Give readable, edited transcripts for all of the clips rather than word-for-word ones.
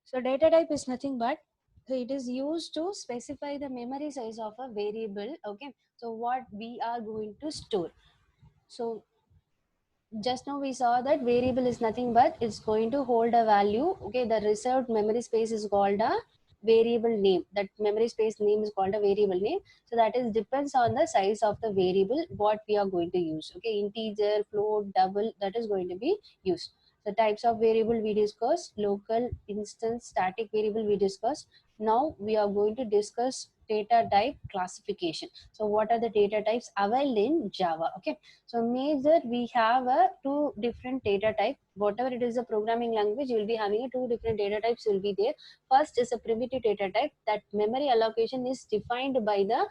So data type is nothing but it is used to specify the memory size of a variable. Okay, so what we are going to store. So just now we saw that variable is nothing but it's going to hold a value. Okay, the reserved memory space is called a variable name. That memory space name is called a variable name. So that is depends on the size of the variable what we are going to use. Okay, integer, float, double, that is going to be used. The types of variable we discussed: local, instance, static variable we discussed. Now we are going to discuss data type classification. So what are the data types available in Java? Okay, so major we have a two different data type. Whatever it is a programming language, you will be having a two different data types will be there. First is a primitive data type. That memory allocation is defined by the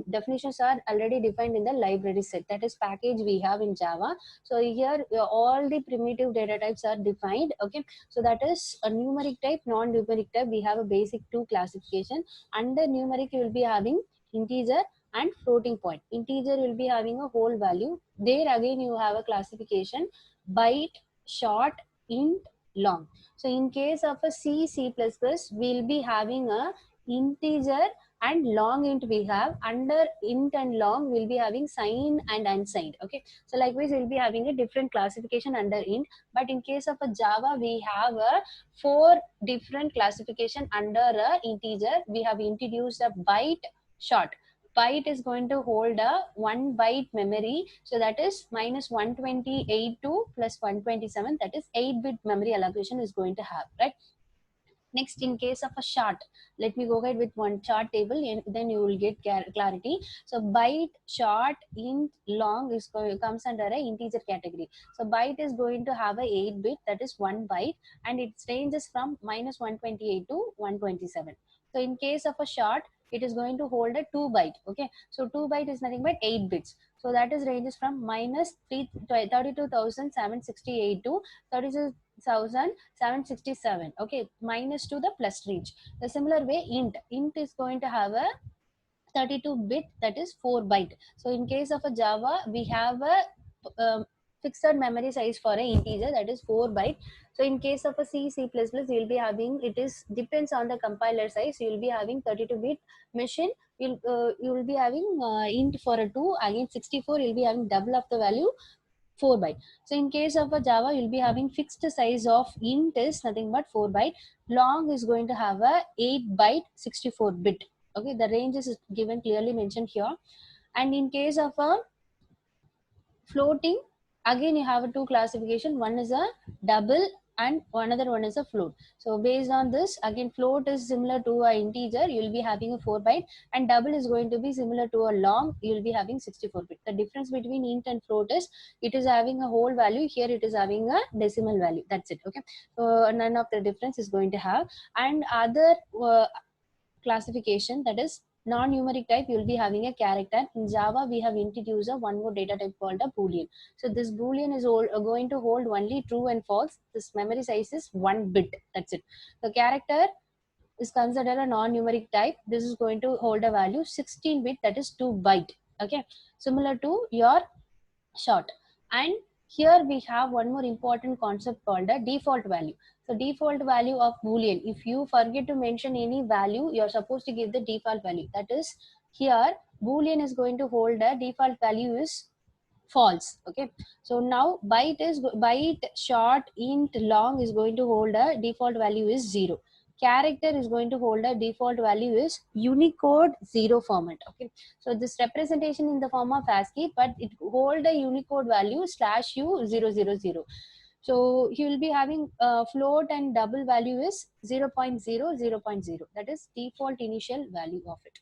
definitions are already defined in the library set. That is package we have in Java. So here all the primitive data types are defined. Okay, so that is a numeric type, non-numeric type. We have a basic two classification. Under numeric you will be having integer and floating point. Integer will be having a whole value. There again you have a classification: byte, short, int, long. So in case of a C++, we'll be having a integer and long int we have. Under int and long we'll be having signed and unsigned. Okay, so likewise we'll be having a different classification under int. But in case of a Java, we have a four different classification under a integer. We have introduced a byte, short. Byte is going to hold a 1 byte memory, so that is minus 128 to plus 127, that is 8-bit memory allocation is going to have, right? Next, in case of a short, let me go ahead with one chart table and then you will get clarity. So byte, short, int, long is comes under a integer category. So byte is going to have a 8-bit, that is 1 byte, and it ranges from minus 128 to 127. So in case of a short, it is going to hold a 2 byte. Okay, so 2 byte is nothing but 8 bits. So that is ranges from minus 32,768 to 32,767. Okay, minus to the plus range. The similar way, int is going to have a 32-bit, that is 4 byte. So in case of a Java, we have a fixed memory size for an integer, that is 4 byte. So in case of a C++, you'll be having, it is depends on the compiler size. You'll be having 32-bit machine. You will be having int for a 2, again 64. You'll be having double of the value, 4 byte. So in case of a Java, you'll be having fixed size of int is nothing but 4 byte. Long is going to have a 8 byte, 64 bit. Okay, the range is given clearly mentioned here. And in case of a floating, again you have a two classification. One is a double and another one is a float. So based on this, again float is similar to a integer, you will be having a 4 byte, and double is going to be similar to a long, you will be having 64 bit. The difference between int and float is it is having a whole value, here it is having a decimal value, that's it. Okay, so none of the difference is going to have. And other classification, that is non-numeric type, you will be having a character. In Java, we have introduced a one more data type called a boolean. So this boolean is going to hold only true and false. This memory size is 1 bit, that's it. The character is considered a non-numeric type. This is going to hold a value 16 bit, that is 2 byte. Okay, similar to your short. And here we have one more important concept called a default value. So default value of boolean, if you forget to mention any value, you're supposed to give the default value. That is, here boolean is going to hold a default value is false. Okay, so now byte, short, int, long is going to hold a default value is 0. Character is going to hold a default value is Unicode 0 format. Okay, so this representation in the form of ASCII, but it hold a Unicode value /U000. So you will be having float and double value is 0 0.0, 0 0.0. That is default initial value of it.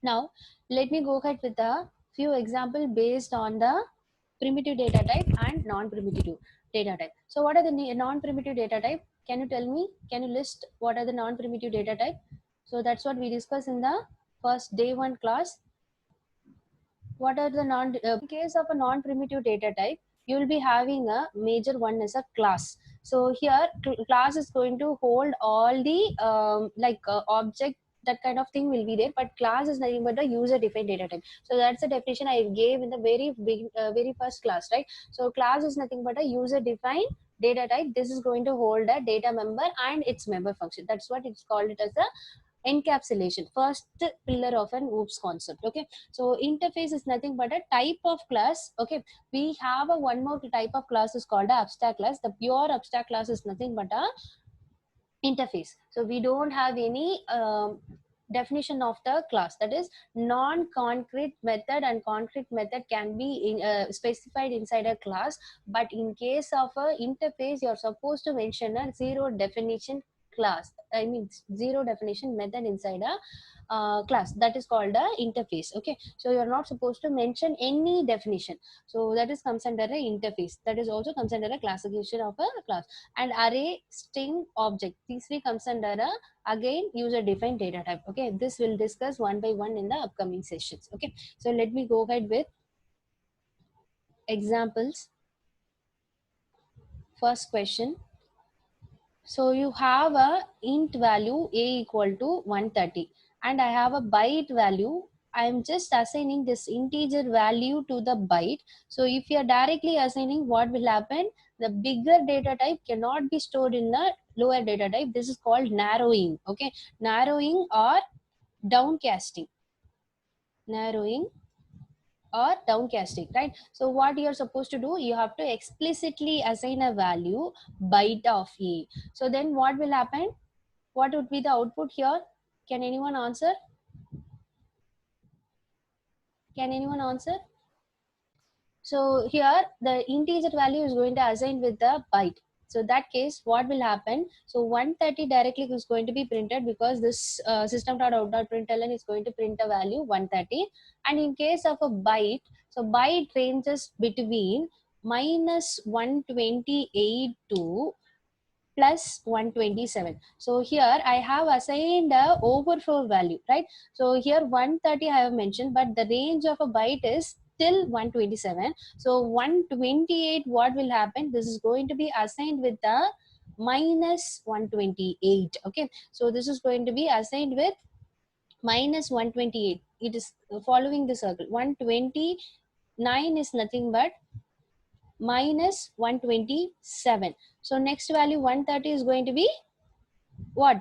Now, let me go ahead with a few examples based on the primitive data type and non-primitive data type. So what are the non-primitive data type? Can you tell me? Can you list what are the non-primitive data type? So that's what we discussed in the first day one class. What are the in case of a non-primitive data type, you will be having a major one as a class. So here class is going to hold all the object, that kind of thing will be there, but class is nothing but a user defined data type. So that's the definition I gave in the very first class, right? So class is nothing but a user defined data type, this is going to hold a data member and its member function. That's what it's called it as a encapsulation, first pillar of an OOPS concept. Okay, so interface is nothing but a type of class. Okay, we have a one more type of class is called a abstract class. The pure abstract class is nothing but a interface. So we don't have any definition of the class. That is, non-concrete method and concrete method can be specified inside a class, but in case of a interface, you're supposed to mention a zero definition class, I mean zero definition method inside a class. That is called a interface. Okay, so you're not supposed to mention any definition, so that is comes under a interface. That is also comes under a classification of a class. And array, string, object, these three comes under a again user defined data type. Okay, this will discuss one by one in the upcoming sessions. Okay, so let me go ahead with examples. First question. So you have a int value a equal to 130 and I have a byte value. I'm just assigning this integer value to the byte. So if you're directly assigning, what will happen? The bigger data type cannot be stored in the lower data type. This is called narrowing. Okay, narrowing or downcasting. Narrowing or downcasting, right? So what you're supposed to do, you have to explicitly assign a value byte of a. So then what will happen? What would be the output here? Can anyone answer? Can anyone answer? So here the integer value is going to assign with the byte. So that case, what will happen? So 130 directly is going to be printed because this system.out.println is going to print a value 130. And in case of a byte, so byte ranges between minus 128 to plus 127. So here I have assigned a overflow value, right? So here 130 I have mentioned, but the range of a byte is till 127. So 128, what will happen? This is going to be assigned with the minus 128. Okay, so this is going to be assigned with minus 128. It is following the circle. 129 is nothing but minus 127. So next value 130 is going to be what?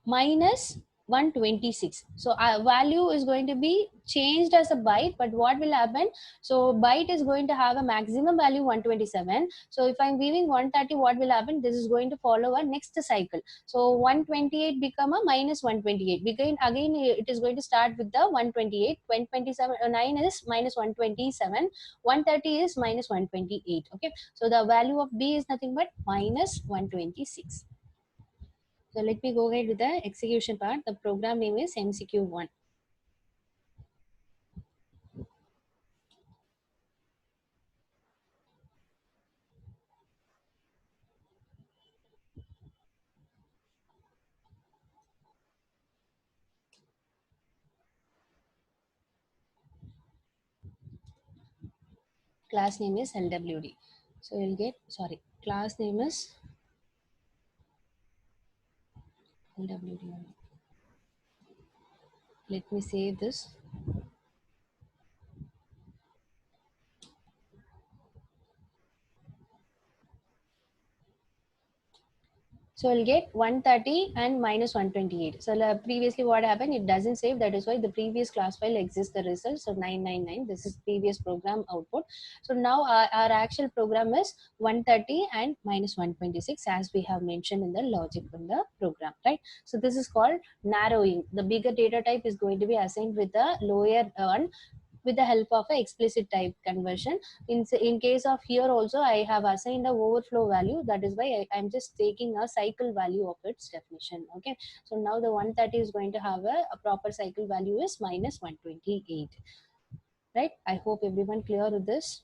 Minus 126. So our value is going to be changed as a byte, but what will happen? So byte is going to have a maximum value 127. So if I'm giving 130, what will happen? This is going to follow a next cycle. So 128 become a minus 128. Again it is going to start with the 128. 127 9 is minus 127. 130 is minus 128. Okay, so the value of b is nothing but minus 126. So let me go ahead with the execution part. The program name is MCQ1. Class name is LWD. So you'll get, sorry, class name is LWD. Let me save this. So I'll get 130 and minus 128. So previously what happened, it doesn't save. That is why the previous class file exists the result. So 999, this is previous program output. So now our actual program is 130 and minus 126 as we have mentioned in the logic from the program, right? So this is called narrowing. The bigger data type is going to be assigned with the lower one with the help of a explicit type conversion. In case of here also, I have assigned a overflow value. That is why I'm just taking a cycle value of its definition. Okay, so now the 130 is going to have a proper cycle value is minus 128. Right, I hope everyone clear with this.